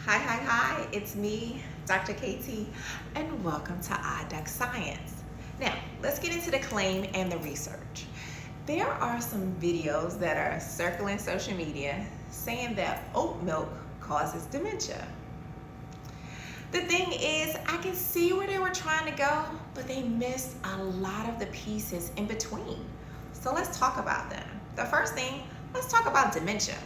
Hi, it's me, Dr. KT, and welcome to ODDDUCKSCIENCE. Now, let's get into the claim and the research. There are some videos that are circling social media saying that oat milk causes dementia. The thing is, I can see where they were trying to go, but they missed a lot of the pieces in between. So let's talk about them. The first thing, let's talk about dementia.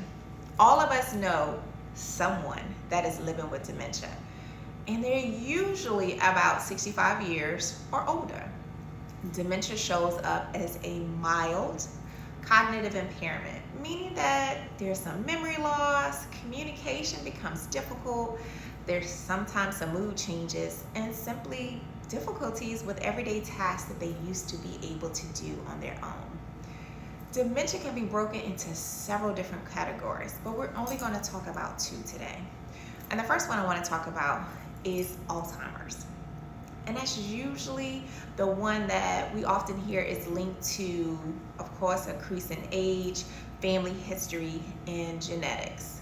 All of us know someone that is living with dementia, and they're usually about 65 years or older. Dementia shows up as a mild cognitive impairment, meaning that there's some memory loss, communication becomes difficult, there's sometimes some mood changes, and simply difficulties with everyday tasks that they used to be able to do on their own. Dementia can be broken into several different categories, but we're only going to talk about two today. And the first one I want to talk about is Alzheimer's. And that's usually the one that we often hear is linked to, of course, increase in age, family history, and genetics.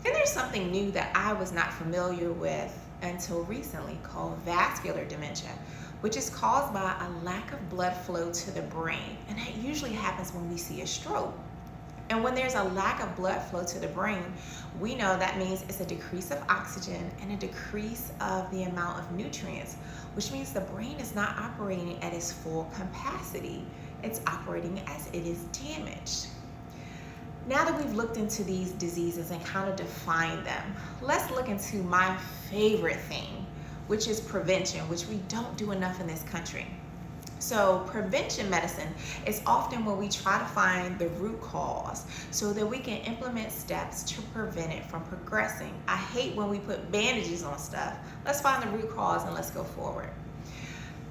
Then there's something new that I was not familiar with until recently called vascular dementia, which is caused by a lack of blood flow to the brain. And that usually happens when we see a stroke. And when there's a lack of blood flow to the brain, we know that means it's a decrease of oxygen and a decrease of the amount of nutrients, which means the brain is not operating at its full capacity. It's operating as it is damaged. Now that we've looked into these diseases and kind of defined them, let's look into my favorite thing, which is prevention, which we don't do enough in this country. So prevention medicine is often when we try to find the root cause so that we can implement steps to prevent it from progressing. I hate when we put bandages on stuff. Let's find the root cause and let's go forward.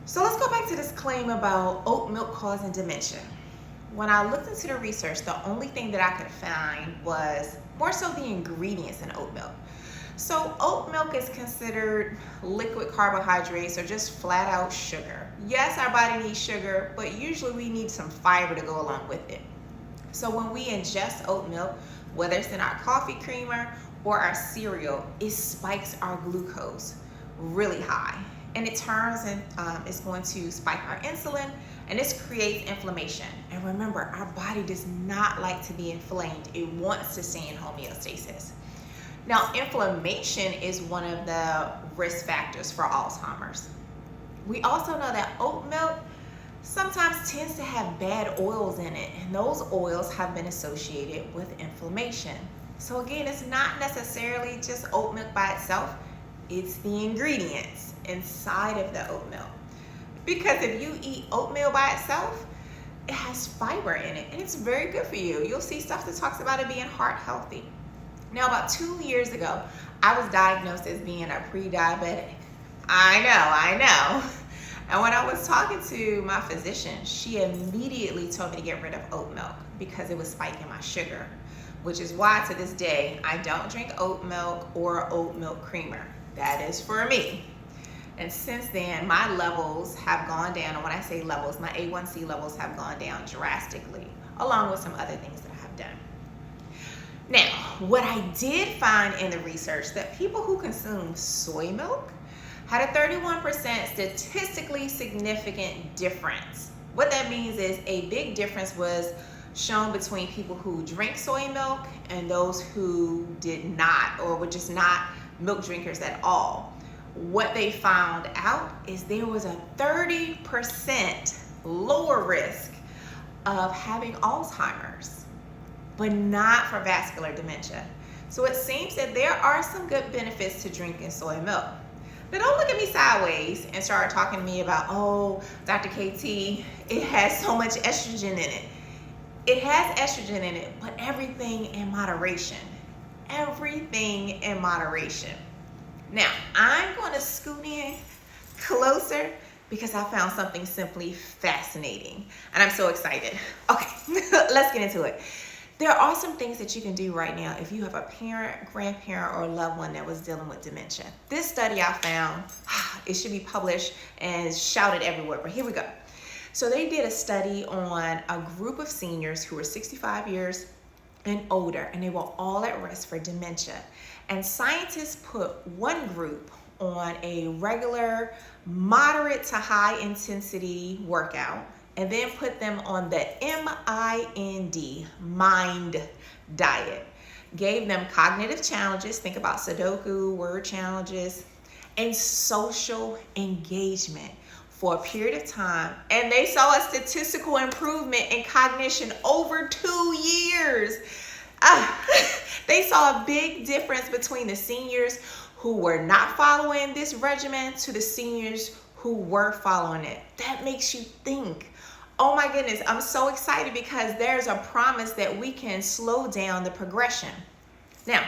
So let's go back to this claim about oat milk causing dementia. When I looked into the research, the only thing that I could find was more so the ingredients in oat milk. So oat milk is considered liquid carbohydrates or just flat out sugar. Yes, our body needs sugar, but usually we need some fiber to go along with it. So when we ingest oat milk, whether it's in our coffee creamer or our cereal, it spikes our glucose really high. And it turns and it's going to spike our insulin, and this creates inflammation. And remember, our body does not like to be inflamed. It wants to stay in homeostasis. Now, inflammation is one of the risk factors for Alzheimer's. We also know that oat milk sometimes tends to have bad oils in it, and those oils have been associated with inflammation. So again, it's not necessarily just oat milk by itself, it's the ingredients inside of the oat milk. Because if you eat oatmeal by itself, it has fiber in it, and it's very good for you. You'll see stuff that talks about it being heart healthy. Now, about 2 years ago, I was diagnosed as being a pre-diabetic. I know. And when I was talking to my physician, she immediately told me to get rid of oat milk because it was spiking my sugar, which is why to this day, I don't drink oat milk or oat milk creamer. That is for me. And since then, my levels have gone down. And when I say levels, my A1C levels have gone down drastically, along with some other things that I have done. Now, what I did find in the research that people who consume soy milk had a 31% statistically significant difference. What that means is a big difference was shown between people who drink soy milk and those who did not, or were just not milk drinkers at all. What they found out is there was a 30% lower risk of having Alzheimer's, but not for vascular dementia. So it seems that there are some good benefits to drinking soy milk. But don't look at me sideways and start talking to me about, oh, Dr. KT, it has so much estrogen in it. It has estrogen in it, but everything in moderation. Everything in moderation. Now, I'm going to scoot in closer because I found something simply fascinating, and I'm so excited. Okay, let's get into it. There are some things that you can do right now if you have a parent, grandparent, or a loved one that was dealing with dementia. This study I found, it should be published and shouted everywhere, but here we go. So they did a study on a group of seniors who were 65 years and older, and they were all at risk for dementia. And scientists put one group on a regular, moderate to high intensity workout, and then put them on the MIND diet. Gave them cognitive challenges, think about Sudoku, word challenges, and social engagement for a period of time. And they saw a statistical improvement in cognition over 2 years. They saw a big difference between the seniors who were not following this regimen to the seniors who were following it. That makes you think. Oh my goodness, I'm so excited because there's a promise that we can slow down the progression. Now,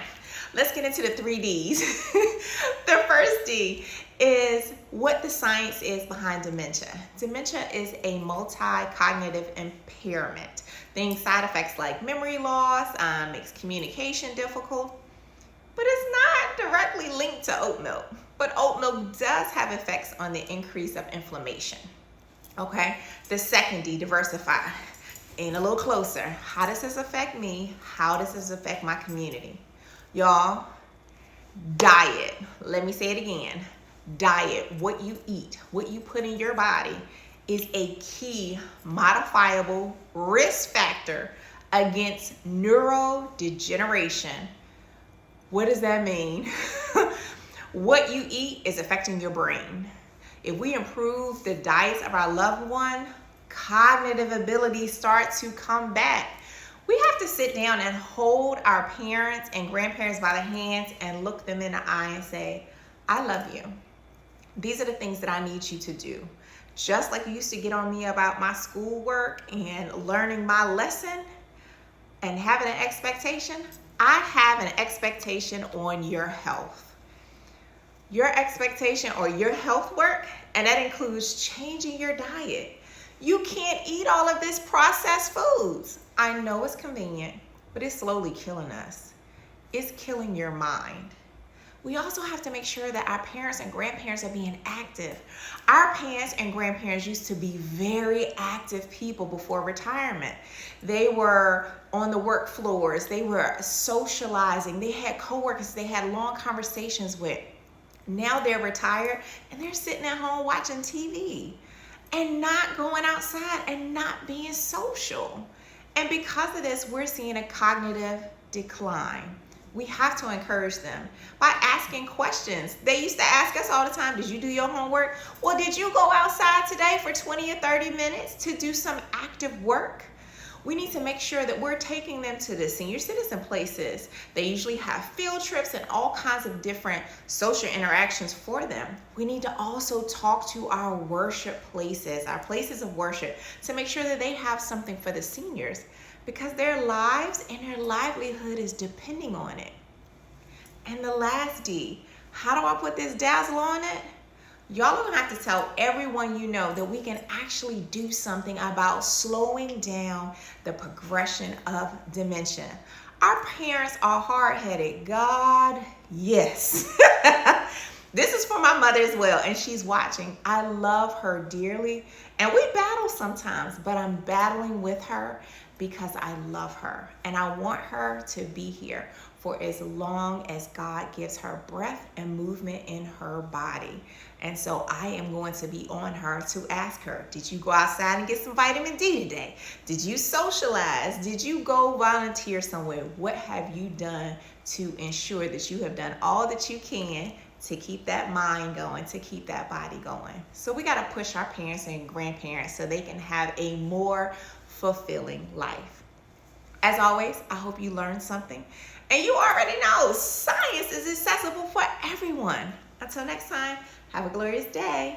let's get into the 3 Ds. The first D is what the science is behind dementia. Dementia is a multi-cognitive impairment. Things, side effects like memory loss, makes communication difficult, but it's not directly linked to oat milk. But oat milk does have effects on the increase of inflammation. Okay, the second D, diversify. In a little closer, how does this affect me? How does this affect my community? Y'all, diet. Let me say it again. Diet, what you eat, what you put in your body is a key modifiable risk factor against neurodegeneration. What does that mean? What you eat is affecting your brain. If we improve the diets of our loved one, cognitive abilities start to come back. We have to sit down and hold our parents and grandparents by the hands and look them in the eye and say, I love you. These are the things that I need you to do. Just like you used to get on me about my schoolwork and learning my lesson and having an expectation, I have an expectation on your health. Your expectation or your health work, and that includes changing your diet. You can't eat all of this processed foods. I know it's convenient, but it's slowly killing us. It's killing your mind. We also have to make sure that our parents and grandparents are being active. Our parents and grandparents used to be very active people before retirement. They were on the work floors. They were socializing. They had coworkers they had long conversations with. Now they're retired and they're sitting at home watching TV and not going outside and not being social. And because of this, we're seeing a cognitive decline. We have to encourage them by asking questions. They used to ask us all the time, did you do your homework? Well, did you go outside today for 20 or 30 minutes to do some active work? We need to make sure that we're taking them to the senior citizen places. They usually have field trips and all kinds of different social interactions for them. We need to also talk to our worship places, our places of worship, to make sure that they have something for the seniors because their lives and their livelihood is depending on it. And the last D, how do I put this dazzle on it? Y'all are gonna have to tell everyone you know that we can actually do something about slowing down the progression of dementia. Our parents are hard-headed. God, yes. This is for my mother as well, and she's watching. I love her dearly, and we battle sometimes, but I'm battling with her because I love her, and I want her to be here for as long as God gives her breath and movement in her body. And so I am going to be on her to ask her, did you go outside and get some vitamin D today? Did you socialize? Did you go volunteer somewhere? What have you done to ensure that you have done all that you can to keep that mind going, to keep that body going? So we got to push our parents and grandparents so they can have a more fulfilling life. As always, I hope you learned something. And you already know science is accessible for everyone. Until next time, have a glorious day.